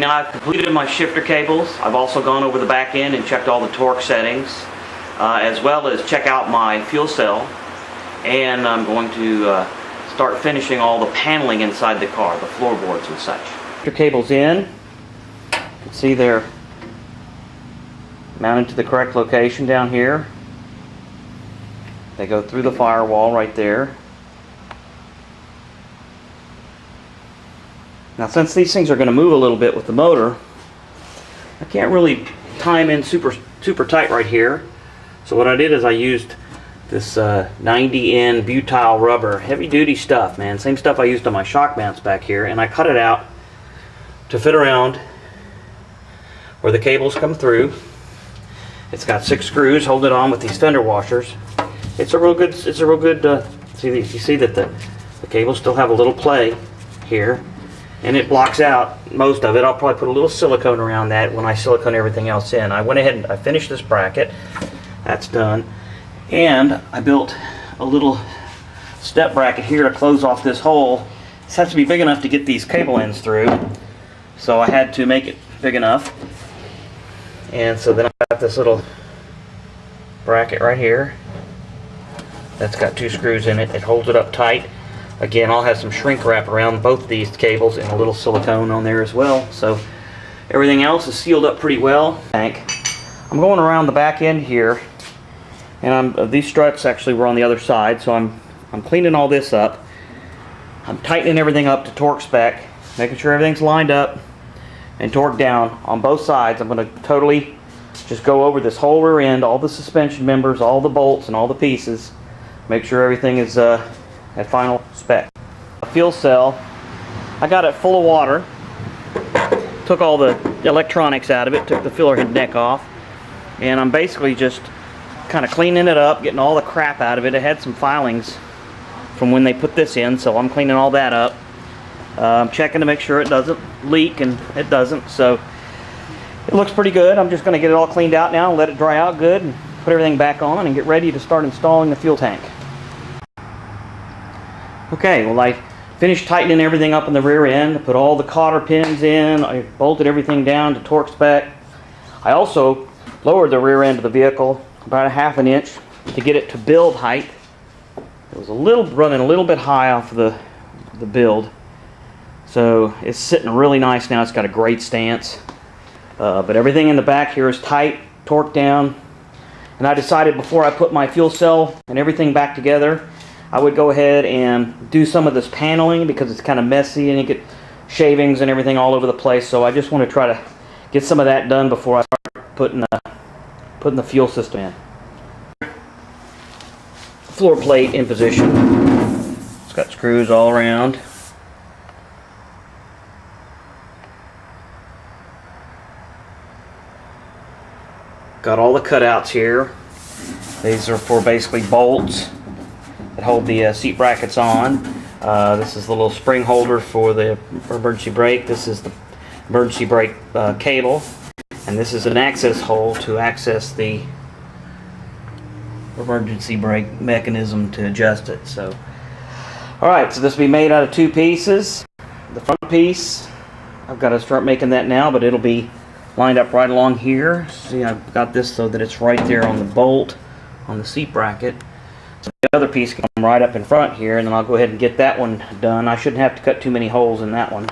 now I've completed my shifter cables. I've also gone over the back end and checked all the torque settings, as well as check out my fuel cell. And I'm going to start finishing all the paneling inside the car, the floorboards and such. Shifter cables in. You can see they're mounted to the correct location down here. They go through the firewall right there. Now, since these things are going to move a little bit with the motor, I can't really tie them in super tight right here. So what I did is I used this 90N butyl rubber, heavy duty stuff, man. Same stuff I used on my shock mounts back here, and I cut it out to fit around where the cables come through. It's got 6 screws holding it on with these fender washers. It's a real good. See, you see that the cables still have a little play here. And it blocks out most of it. I'll probably put a little silicone around that when I silicone everything else in. I went ahead and I finished this bracket. That's done. And I built a little step bracket here to close off this hole. This has to be big enough to get these cable ends through. So I had to make it big enough. And so then I got this little bracket right here. That's got 2 screws in it. It holds it up tight. Again, I'll have some shrink wrap around both these cables and a little silicone on there as well. So everything else is sealed up pretty well. I'm going around the back end here, and these struts actually were on the other side, so I'm cleaning all this up. I'm tightening everything up to torque spec, making sure everything's lined up and torqued down on both sides. I'm going to totally just go over this whole rear end, all the suspension members, all the bolts and all the pieces. Make sure everything is at final spec. A fuel cell, I got it full of water, took all the electronics out of it, took the filler head neck off, and I'm basically just kind of cleaning it up, getting all the crap out of it. It had some filings from when they put this in, so I'm cleaning all that up. I'm checking to make sure it doesn't leak, and it doesn't, so it looks pretty good. I'm just going to get it all cleaned out now and let it dry out good and put everything back on and get ready to start installing the fuel tank. Okay, well, I finished tightening everything up in the rear end. I put all the cotter pins in. I bolted everything down to torque spec. I also lowered the rear end of the vehicle about 1/2 inch to get it to build height. It was running a little bit high off the build. So it's sitting really nice now. It's got a great stance. But everything in the back here is tight, torqued down. And I decided before I put my fuel cell and everything back together, I would go ahead and do some of this paneling because it's kind of messy and you get shavings and everything all over the place. So I just want to try to get some of that done before I start putting the fuel system in. Floor plate in position. It's got screws all around. Got all the cutouts here. These are for basically bolts that hold the seat brackets on. This is the little spring holder for the emergency brake. This is the emergency brake cable, and this is an access hole to access the emergency brake mechanism to adjust it. So, all right, so this will be made out of 2 pieces. The front piece, I've got to start making that now, but it'll be lined up right along here. See, I've got this so that it's right there on the bolt on the seat bracket. So the other piece can come right up in front here, and then I'll go ahead and get that one done. I shouldn't have to cut too many holes in that one.